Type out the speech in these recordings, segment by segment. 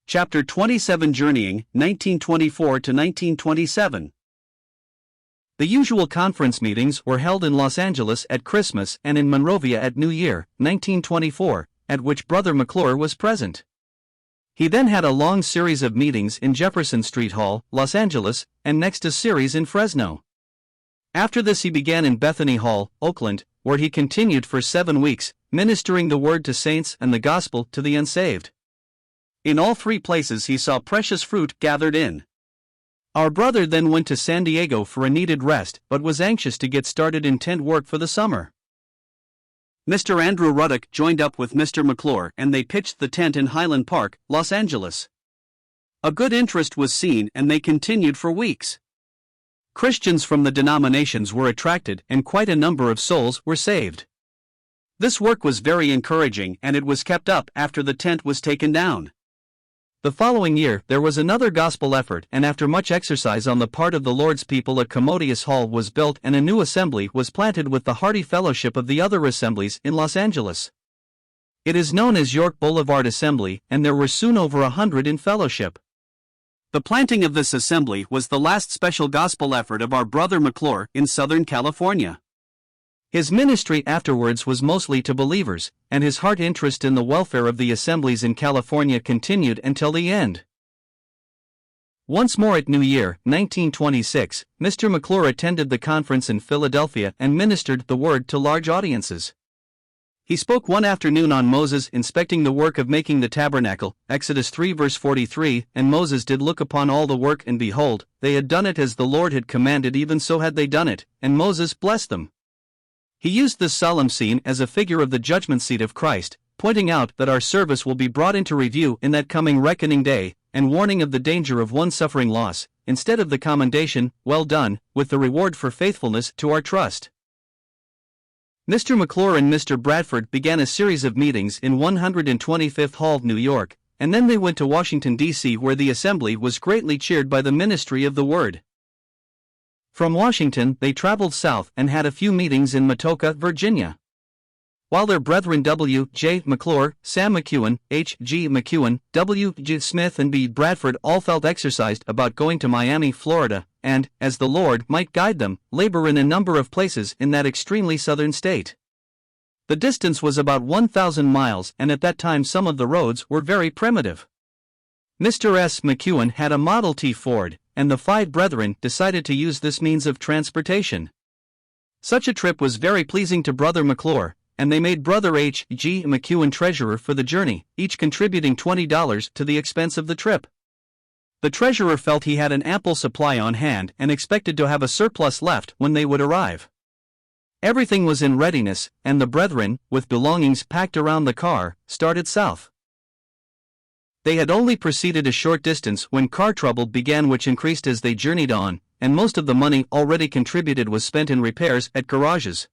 Chapter 27 Journeying, 1924 to 1927. The usual conference meetings were held in Los Angeles at Christmas and in Monrovia at New Year, 1924, at which Brother McClure was present. He then had a long series of meetings in Jefferson Street Hall, Los Angeles, and next a series in Fresno. After this he began in Bethany Hall, Oakland, where he continued for 7 weeks, ministering the word to saints and the gospel to the unsaved. In all 3 places he saw precious fruit gathered in. Our brother then went to San Diego for a needed rest but was anxious to get started in tent work for the summer. Mr. Andrew Ruddock joined up with Mr. McClure and they pitched the tent in Highland Park, Los Angeles. A good interest was seen and they continued for weeks. Christians from the denominations were attracted and quite a number of souls were saved. This work was very encouraging and it was kept up after the tent was taken down. The following year there was another gospel effort, and after much exercise on the part of the Lord's people a commodious hall was built and a new assembly was planted with the hearty fellowship of the other assemblies in Los Angeles. It is known as York Boulevard Assembly, and there were soon over 100 in fellowship. The planting of this assembly was the last special gospel effort of our brother McClure in Southern California. His ministry afterwards was mostly to believers, and his heart interest in the welfare of the assemblies in California continued until the end. Once more at New Year, 1926, Mr. McClure attended the conference in Philadelphia and ministered the word to large audiences. He spoke one afternoon on Moses inspecting the work of making the tabernacle, Exodus 3 verse 43, and Moses did look upon all the work, and behold, they had done it as the Lord had commanded, even so had they done it, and Moses blessed them. He used this solemn scene as a figure of the judgment seat of Christ, pointing out that our service will be brought into review in that coming reckoning day, and warning of the danger of one suffering loss, instead of the commendation, well done, with the reward for faithfulness to our trust. Mr. McClure and Mr. Bradford began a series of meetings in 125th Hall, New York, and then they went to Washington, D.C., where the assembly was greatly cheered by the ministry of the word. From Washington they traveled south and had a few meetings in Matoka, Virginia. While their brethren W. J. McClure, Sam McEwen, H. G. McEwen, W. G. Smith and B. Bradford all felt exercised about going to Miami, Florida, and, as the Lord might guide them, labor in a number of places in that extremely southern state. The distance was about 1,000 miles, and at that time some of the roads were very primitive. Mr. S. McEwen had a Model T Ford, and the 5 brethren decided to use this means of transportation. Such a trip was very pleasing to Brother McClure, and they made Brother H. G. McEwen treasurer for the journey, each contributing $20 to the expense of the trip. The treasurer felt he had an ample supply on hand and expected to have a surplus left when they would arrive. Everything was in readiness, and the brethren, with belongings packed around the car, started south. They had only proceeded a short distance when car trouble began, which increased as they journeyed on, and most of the money already contributed was spent in repairs at garages.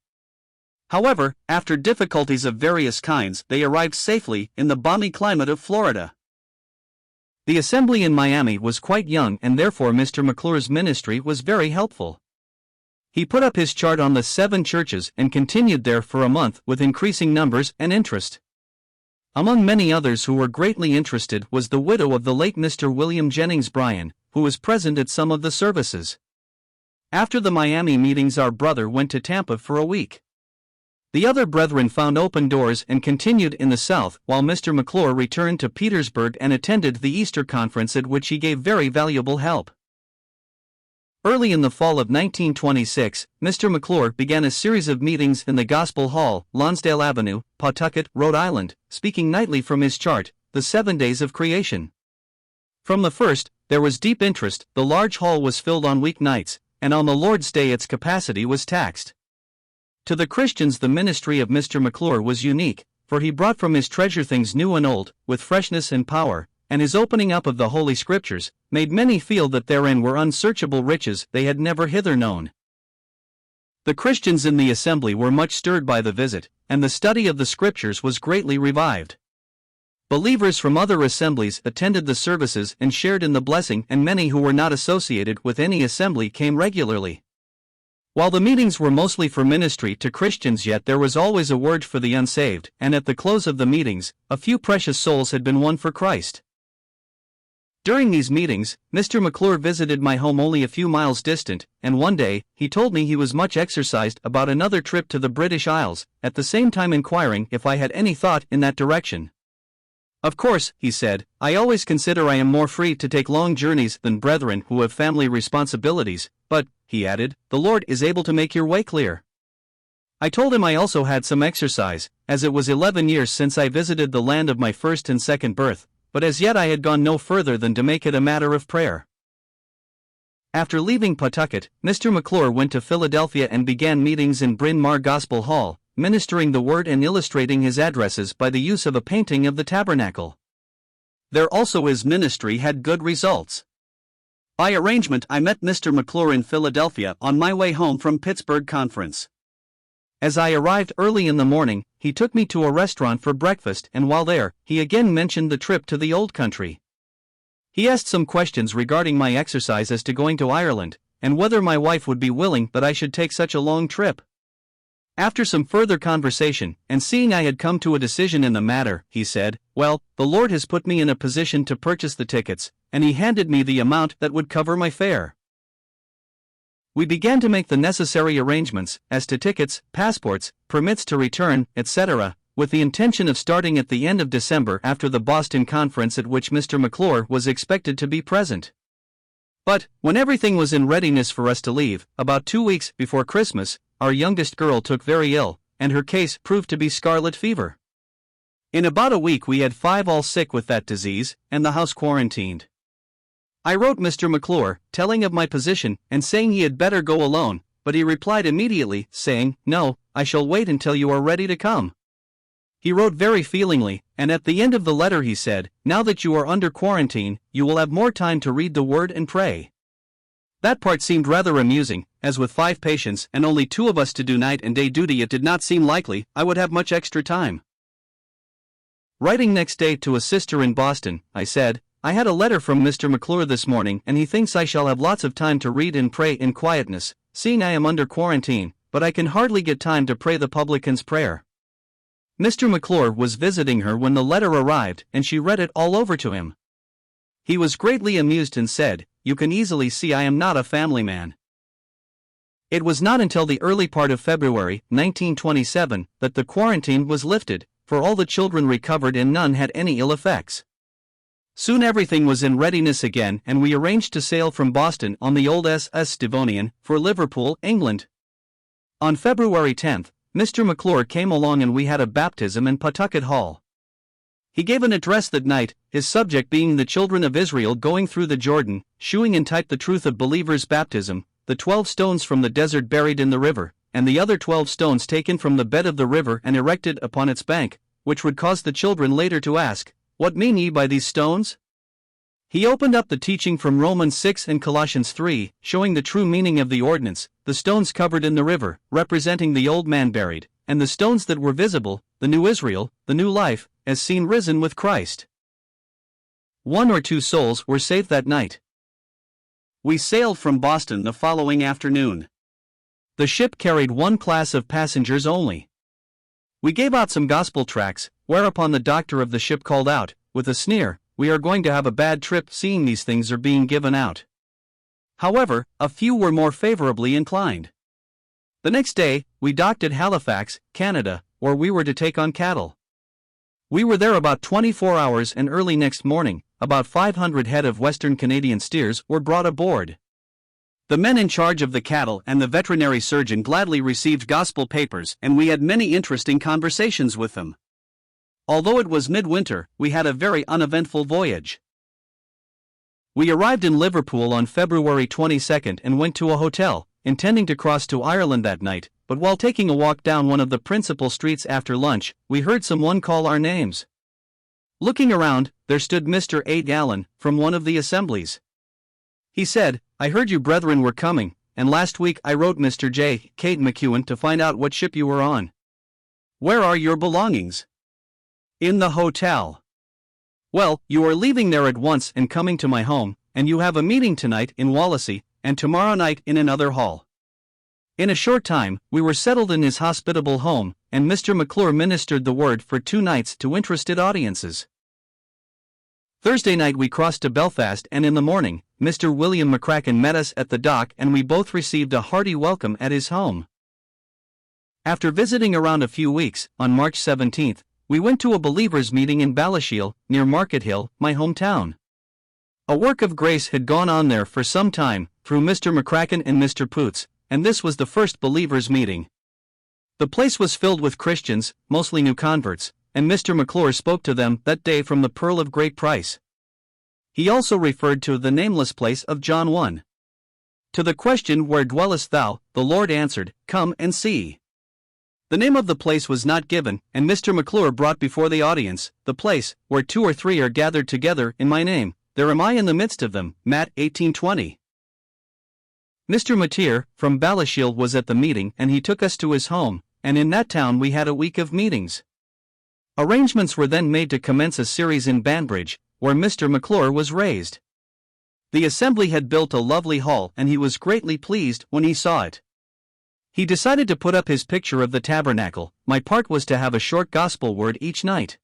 However, after difficulties of various kinds, they arrived safely in the balmy climate of Florida. The assembly in Miami was quite young, and therefore Mr. McClure's ministry was very helpful. He put up his chart on the 7 churches and continued there for a month with increasing numbers and interest. Among many others who were greatly interested was the widow of the late Mr. William Jennings Bryan, who was present at some of the services. After the Miami meetings our brother went to Tampa for a week. The other brethren found open doors and continued in the south, while Mr. McClure returned to Petersburg and attended the Easter conference, at which he gave very valuable help. Early in the fall of 1926, Mr. McClure began a series of meetings in the Gospel Hall, Lonsdale Avenue, Pawtucket, Rhode Island, speaking nightly from his chart, The 7 Days of Creation. From the first, there was deep interest. The large hall was filled on weeknights, and on the Lord's Day its capacity was taxed. To the Christians the ministry of Mr. McClure was unique, for he brought from his treasure things new and old, with freshness and power, and his opening up of the Holy Scriptures made many feel that therein were unsearchable riches they had never hither known. The Christians in the assembly were much stirred by the visit, and the study of the Scriptures was greatly revived. Believers from other assemblies attended the services and shared in the blessing, and many who were not associated with any assembly came regularly. While the meetings were mostly for ministry to Christians, yet there was always a word for the unsaved, and at the close of the meetings, a few precious souls had been won for Christ. During these meetings, Mr. McClure visited my home only a few miles distant, and one day, he told me he was much exercised about another trip to the British Isles, at the same time inquiring if I had any thought in that direction. Of course, he said, I always consider I am more free to take long journeys than brethren who have family responsibilities, but, he added, the Lord is able to make your way clear. I told him I also had some exercise, as it was 11 years since I visited the land of my first and second birth, but as yet I had gone no further than to make it a matter of prayer. After leaving Pawtucket, Mr. McClure went to Philadelphia and began meetings in Bryn Mawr Gospel Hall, ministering the word and illustrating his addresses by the use of a painting of the tabernacle. There also his ministry had good results. By arrangement I met Mr. McClure in Philadelphia on my way home from Pittsburgh conference. As I arrived early in the morning, he took me to a restaurant for breakfast, and while there, he again mentioned the trip to the old country. He asked some questions regarding my exercise as to going to Ireland, and whether my wife would be willing that I should take such a long trip. After some further conversation, and seeing I had come to a decision in the matter, he said, well, the Lord has put me in a position to purchase the tickets, and he handed me the amount that would cover my fare. We began to make the necessary arrangements, as to tickets, passports, permits to return, etc., with the intention of starting at the end of December after the Boston conference at which Mr. McClure was expected to be present. But, when everything was in readiness for us to leave, about 2 weeks before Christmas, our youngest girl took very ill, and her case proved to be scarlet fever. In about a week we had 5 all sick with that disease, and the house quarantined. I wrote Mr. McClure, telling of my position, and saying he had better go alone, but he replied immediately, saying, no, I shall wait until you are ready to come. He wrote very feelingly, and at the end of the letter he said, now that you are under quarantine, you will have more time to read the word and pray. That part seemed rather amusing, as with 5 patients and only 2 of us to do night and day duty it did not seem likely I would have much extra time. Writing next day to a sister in Boston, I said, I had a letter from Mr. McClure this morning and he thinks I shall have lots of time to read and pray in quietness, seeing I am under quarantine, but I can hardly get time to pray the publican's prayer. Mr. McClure was visiting her when the letter arrived and she read it all over to him. He was greatly amused and said, you can easily see I am not a family man. It was not until the early part of February, 1927, that the quarantine was lifted, for all the children recovered and none had any ill effects. Soon everything was in readiness again and we arranged to sail from Boston on the old SS Devonian for Liverpool, England. On February 10th, Mr. McClure came along and we had a baptism in Pawtucket Hall. He gave an address that night, his subject being the children of Israel going through the Jordan, shewing in type the truth of believers' baptism, the 12 stones from the desert buried in the river, and the other 12 stones taken from the bed of the river and erected upon its bank, which would cause the children later to ask, what mean ye by these stones? He opened up the teaching from Romans 6 and Colossians 3, showing the true meaning of the ordinance, the stones covered in the river, representing the old man buried, and the stones that were visible, the new Israel, the new life, as seen risen with Christ. 1 or 2 souls were saved that night. We sailed from Boston the following afternoon. The ship carried 1 class of passengers only. We gave out some gospel tracts, whereupon the doctor of the ship called out, with a sneer, we are going to have a bad trip seeing these things are being given out. However, a few were more favorably inclined. The next day, we docked at Halifax, Canada, where we were to take on cattle. We were there about 24 hours and early next morning, about 500 head of Western Canadian steers were brought aboard. The men in charge of the cattle and the veterinary surgeon gladly received gospel papers and we had many interesting conversations with them. Although it was midwinter, we had a very uneventful voyage. We arrived in Liverpool on February 22 and went to a hotel, intending to cross to Ireland that night, but while taking a walk down one of the principal streets after lunch, we heard someone call our names. Looking around, there stood Mr. A. Allen, from one of the assemblies. He said, I heard you brethren were coming, and last week I wrote Mr. J. Kate McEwen to find out what ship you were on. Where are your belongings? In the hotel. Well, you are leaving there at once and coming to my home, and you have a meeting tonight in Wallasey, and tomorrow night in another hall. In a short time, we were settled in his hospitable home, and Mr. McClure ministered the word for 2 nights to interested audiences. Thursday night we crossed to Belfast, and in the morning, Mr. William McCracken met us at the dock and we both received a hearty welcome at his home. After visiting around a few weeks, on March 17th, we went to a believers' meeting in Ballashiel, near Market Hill, my hometown. A work of grace had gone on there for some time, through Mr. McCracken and Mr. Poots, and this was the first believers' meeting. The place was filled with Christians, mostly new converts, and Mr. McClure spoke to them that day from the Pearl of Great Price. He also referred to the nameless place of John 1. To the question, "Where dwellest thou?" the Lord answered, "Come and see." The name of the place was not given, and Mr. McClure brought before the audience, "The place, where 2 or 3 are gathered together in my name, there am I in the midst of them." Matt 18:20. Mr. Mich, from Ballashiel, was at the meeting and he took us to his home, and in that town we had a week of meetings. Arrangements were then made to commence a series in Banbridge, where Mr. McClure was raised. The assembly had built a lovely hall and he was greatly pleased when he saw it. He decided to put up his picture of the tabernacle. My part was to have a short gospel word each night.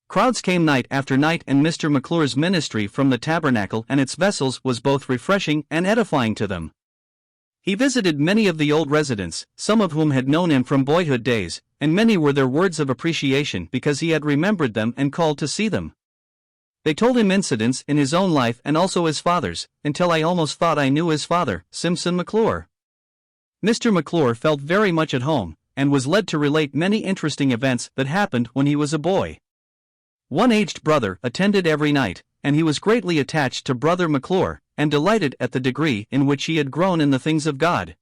Crowds came night after night, and Mr. McClure's ministry from the tabernacle and its vessels was both refreshing and edifying to them. He visited many of the old residents, some of whom had known him from boyhood days, and many were their words of appreciation because he had remembered them and called to see them. They told him incidents in his own life and also his father's, until I almost thought I knew his father, Simpson McClure. Mr. McClure felt very much at home, and was led to relate many interesting events that happened when he was a boy. One aged brother attended every night, and he was greatly attached to Brother McClure, and delighted at the degree in which he had grown in the things of God.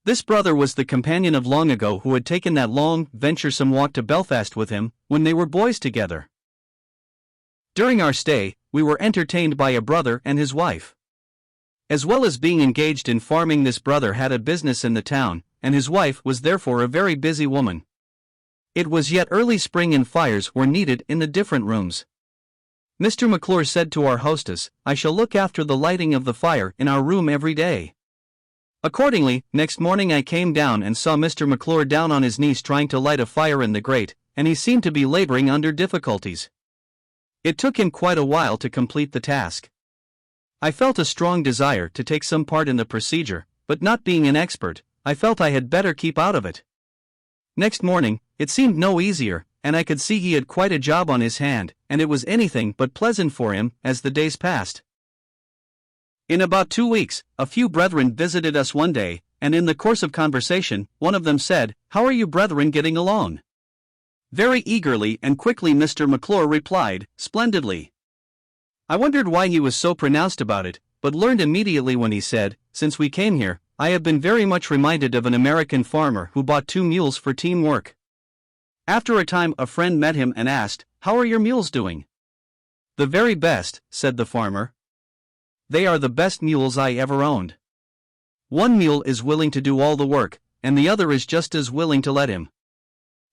This brother was the companion of long ago who had taken that long, venturesome walk to Belfast with him, when they were boys together. During our stay, we were entertained by a brother and his wife. As well as being engaged in farming, this brother had a business in the town, and his wife was therefore a very busy woman. It was yet early spring and fires were needed in the different rooms. Mr. McClure said to our hostess, "I shall look after the lighting of the fire in our room every day." Accordingly, next morning I came down and saw Mr. McClure down on his knees trying to light a fire in the grate, and he seemed to be laboring under difficulties. It took him quite a while to complete the task. I felt a strong desire to take some part in the procedure, but not being an expert, I felt I had better keep out of it. Next morning, it seemed no easier, and I could see he had quite a job on his hand, and it was anything but pleasant for him as the days passed. In about 2 weeks, a few brethren visited us one day, and in the course of conversation, one of them said, "How are you brethren getting along?" Very eagerly and quickly Mr. McClure replied, "Splendidly." I wondered why he was so pronounced about it, but learned immediately when he said, "Since we came here, I have been very much reminded of an American farmer who bought 2 mules for teamwork. After a time a friend met him and asked, 'How are your mules doing?' 'The very best,' said the farmer. 'They are the best mules I ever owned. One mule is willing to do all the work, and the other is just as willing to let him.'"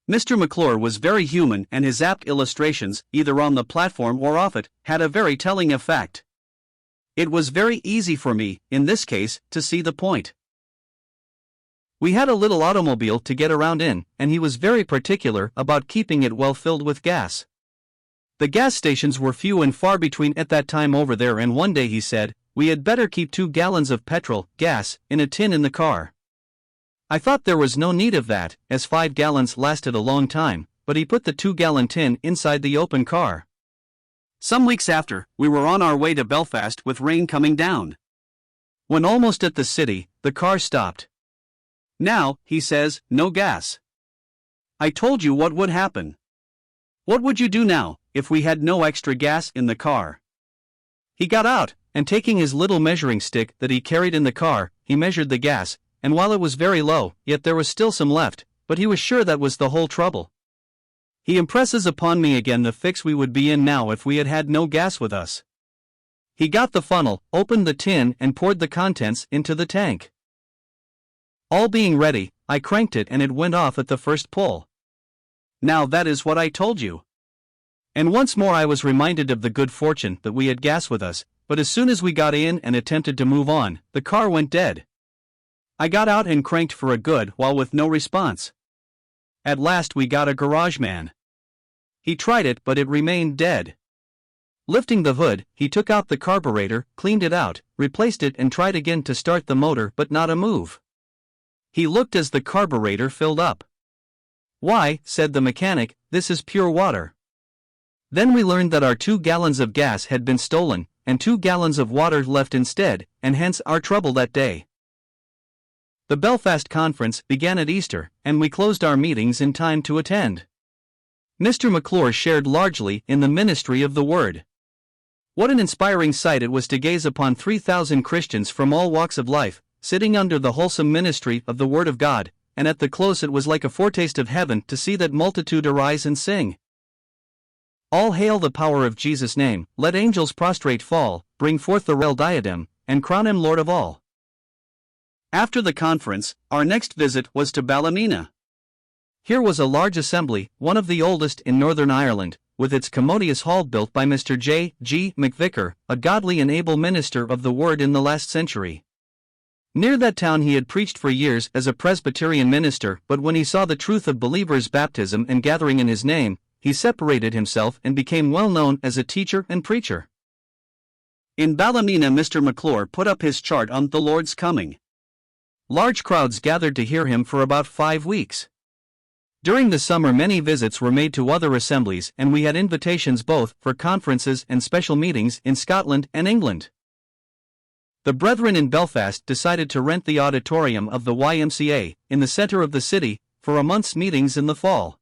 Mr. McClure was very human, and his apt illustrations, either on the platform or off it, had a very telling effect. It was very easy for me, in this case, to see the point. We had a little automobile to get around in, and he was very particular about keeping it well filled with gas. The gas stations were few and far between at that time over there, and one day he said, "We had better keep 2 gallons of petrol, gas, in a tin in the car." I thought there was no need of that, as 5 gallons lasted a long time, but he put the 2-gallon tin inside the open car. Some weeks after, we were on our way to Belfast with rain coming down. When almost at the city, the car stopped. "Now," he says, "no gas. I told you what would happen. What would you do now, if we had no extra gas in the car?" He got out, and taking his little measuring stick that he carried in the car, he measured the gas, and while it was very low, yet there was still some left, but he was sure that was the whole trouble. He impresses upon me again the fix we would be in now if we had had no gas with us. He got the funnel, opened the tin and poured the contents into the tank. All being ready, I cranked it and it went off at the first pull. Now that is what I told you. And once more I was reminded of the good fortune that we had gas with us, but as soon as we got in and attempted to move on, the car went dead. I got out and cranked for a good while with no response. At last we got a garage man. He tried it, but it remained dead. Lifting the hood, he took out the carburetor, cleaned it out, replaced it and tried again to start the motor, but not a move. He looked as the carburetor filled up. "Why," said the mechanic, "this is pure water." Then we learned that our 2 gallons of gas had been stolen, and 2 gallons of water left instead, and hence our trouble that day. The Belfast conference began at Easter, and we closed our meetings in time to attend. Mr. McClure shared largely in the ministry of the Word. What an inspiring sight it was to gaze upon 3,000 Christians from all walks of life, sitting under the wholesome ministry of the Word of God, and at the close it was like a foretaste of heaven to see that multitude arise and sing. All hail the power of Jesus' name, let angels prostrate fall, bring forth the royal diadem, and crown him Lord of all. After the conference, our next visit was to Ballymena. Here was a large assembly, one of the oldest in Northern Ireland, with its commodious hall built by Mr. J. G. McVicar, a godly and able minister of the Word in the last century. Near that town he had preached for years as a Presbyterian minister, but when he saw the truth of believers' baptism and gathering in his name, he separated himself and became well known as a teacher and preacher. In Ballymena, Mr. McClure put up his chart on the Lord's coming. Large crowds gathered to hear him for about 5 weeks. During the summer many visits were made to other assemblies, and we had invitations both for conferences and special meetings in Scotland and England. The brethren in Belfast decided to rent the auditorium of the YMCA, in the centre of the city, for a month's meetings in the fall.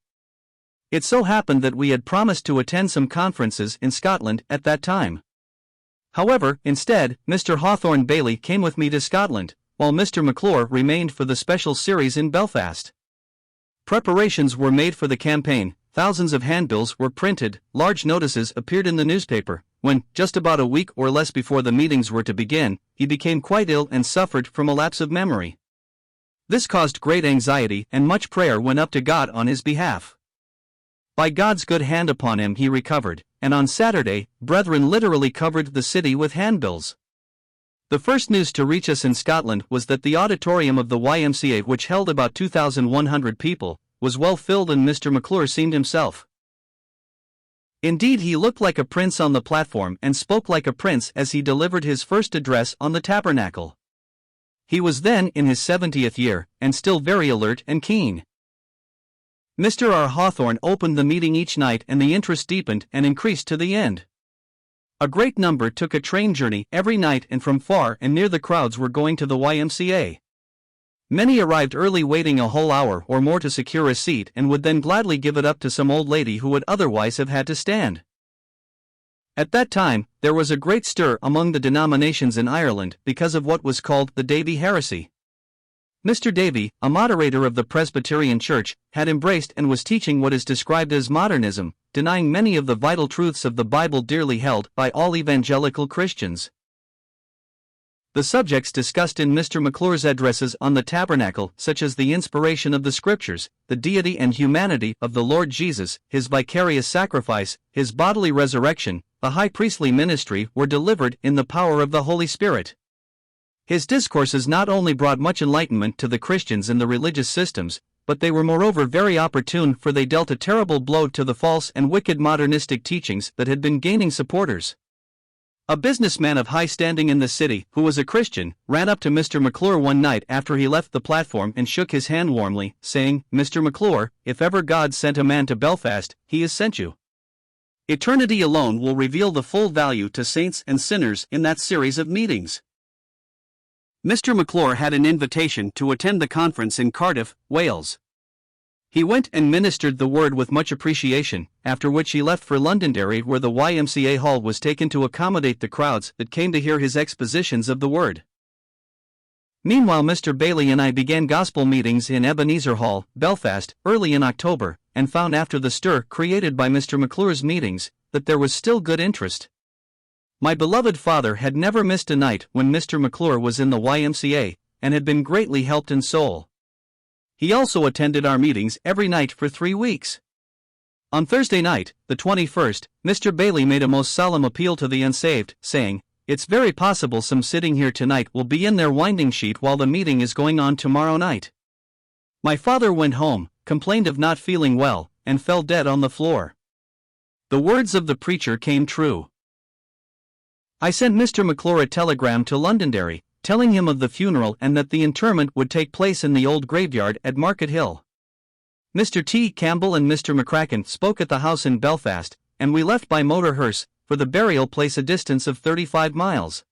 It so happened that we had promised to attend some conferences in Scotland at that time. However, instead, Mr. Hawthorne Bailey came with me to Scotland, while Mr. McClure remained for the special series in Belfast. Preparations were made for the campaign, thousands of handbills were printed, large notices appeared in the newspaper, when, just about a week or less before the meetings were to begin, he became quite ill and suffered from a lapse of memory. This caused great anxiety, and much prayer went up to God on his behalf. By God's good hand upon him he recovered, and on Saturday, brethren literally covered the city with handbills. The first news to reach us in Scotland was that the auditorium of the YMCA, which held about 2,100 people, was well filled, and Mr. McClure seemed himself. Indeed, he looked like a prince on the platform and spoke like a prince as he delivered his first address on the tabernacle. He was then in his 70th year, and still very alert and keen. Mr. R. Hawthorne opened the meeting each night, and the interest deepened and increased to the end. A great number took a train journey every night, and from far and near the crowds were going to the YMCA. Many arrived early, waiting a whole hour or more to secure a seat, and would then gladly give it up to some old lady who would otherwise have had to stand. At that time, there was a great stir among the denominations in Ireland because of what was called the Davy heresy. Mr. Davy, a moderator of the Presbyterian Church, had embraced and was teaching what is described as modernism, denying many of the vital truths of the Bible dearly held by all evangelical Christians. The subjects discussed in Mr. McClure's addresses on the tabernacle, such as the inspiration of the Scriptures, the deity and humanity of the Lord Jesus, his vicarious sacrifice, his bodily resurrection, the high priestly ministry, were delivered in the power of the Holy Spirit. His discourses not only brought much enlightenment to the Christians in the religious systems, but they were moreover very opportune, for they dealt a terrible blow to the false and wicked modernistic teachings that had been gaining supporters. A businessman of high standing in the city, who was a Christian, ran up to Mr. McClure one night after he left the platform and shook his hand warmly, saying, "Mr. McClure, if ever God sent a man to Belfast, he has sent you. Eternity alone will reveal the full value to saints and sinners in that series of meetings." Mr. McClure had an invitation to attend the conference in Cardiff, Wales. He went and ministered the word with much appreciation, after which he left for Londonderry, where the YMCA hall was taken to accommodate the crowds that came to hear his expositions of the word. Meanwhile, Mr. Bailey and I began gospel meetings in Ebenezer Hall, Belfast, early in October, and found after the stir created by Mr. McClure's meetings, that there was still good interest. My beloved father had never missed a night when Mr. McClure was in the YMCA, and had been greatly helped in soul. He also attended our meetings every night for 3 weeks. On Thursday night, the 21st, Mr. Bailey made a most solemn appeal to the unsaved, saying, "It's very possible some sitting here tonight will be in their winding sheet while the meeting is going on tomorrow night." My father went home, complained of not feeling well, and fell dead on the floor. The words of the preacher came true. I sent Mr. McClure a telegram to Londonderry, telling him of the funeral and that the interment would take place in the old graveyard at Market Hill. Mr. T. Campbell and Mr. McCracken spoke at the house in Belfast, and we left by motor hearse, for the burial place a distance of 35 miles.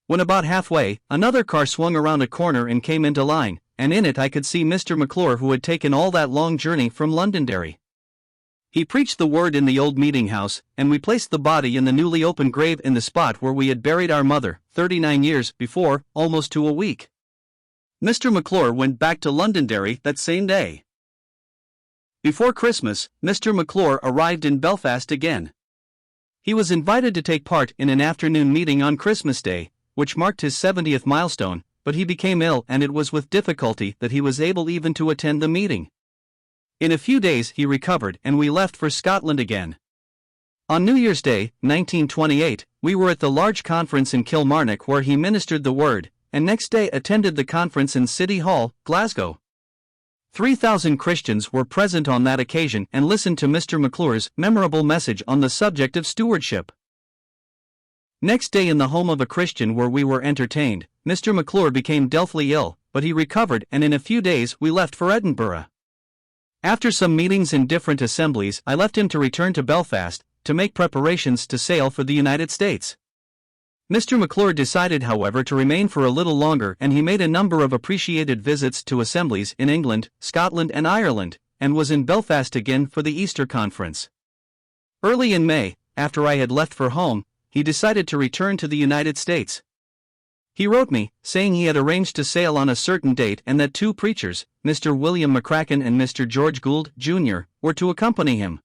When about halfway, another car swung around a corner and came into line, and in it I could see Mr. McClure, who had taken all that long journey from Londonderry. He preached the word in the old meeting house, and we placed the body in the newly opened grave in the spot where we had buried our mother, 39 years before, almost to a week. Mr. McClure went back to Londonderry that same day. Before Christmas, Mr. McClure arrived in Belfast again. He was invited to take part in an afternoon meeting on Christmas Day, which marked his 70th milestone, but he became ill and it was with difficulty that he was able even to attend the meeting. In a few days he recovered and we left for Scotland again. On New Year's Day, 1928, we were at the large conference in Kilmarnock where he ministered the word, and next day attended the conference in City Hall, Glasgow. 3,000 Christians were present on that occasion and listened to Mr. McClure's memorable message on the subject of stewardship. Next day in the home of a Christian where we were entertained, Mr. McClure became deathly ill, but he recovered and in a few days we left for Edinburgh. After some meetings in different assemblies, I left him to return to Belfast, to make preparations to sail for the United States. Mr. McClure decided, however, to remain for a little longer, and he made a number of appreciated visits to assemblies in England, Scotland and Ireland, and was in Belfast again for the Easter Conference. Early in May, after I had left for home, he decided to return to the United States. He wrote me, saying he had arranged to sail on a certain date and that two preachers, Mr. William McCracken and Mr. George Gould, Jr., were to accompany him.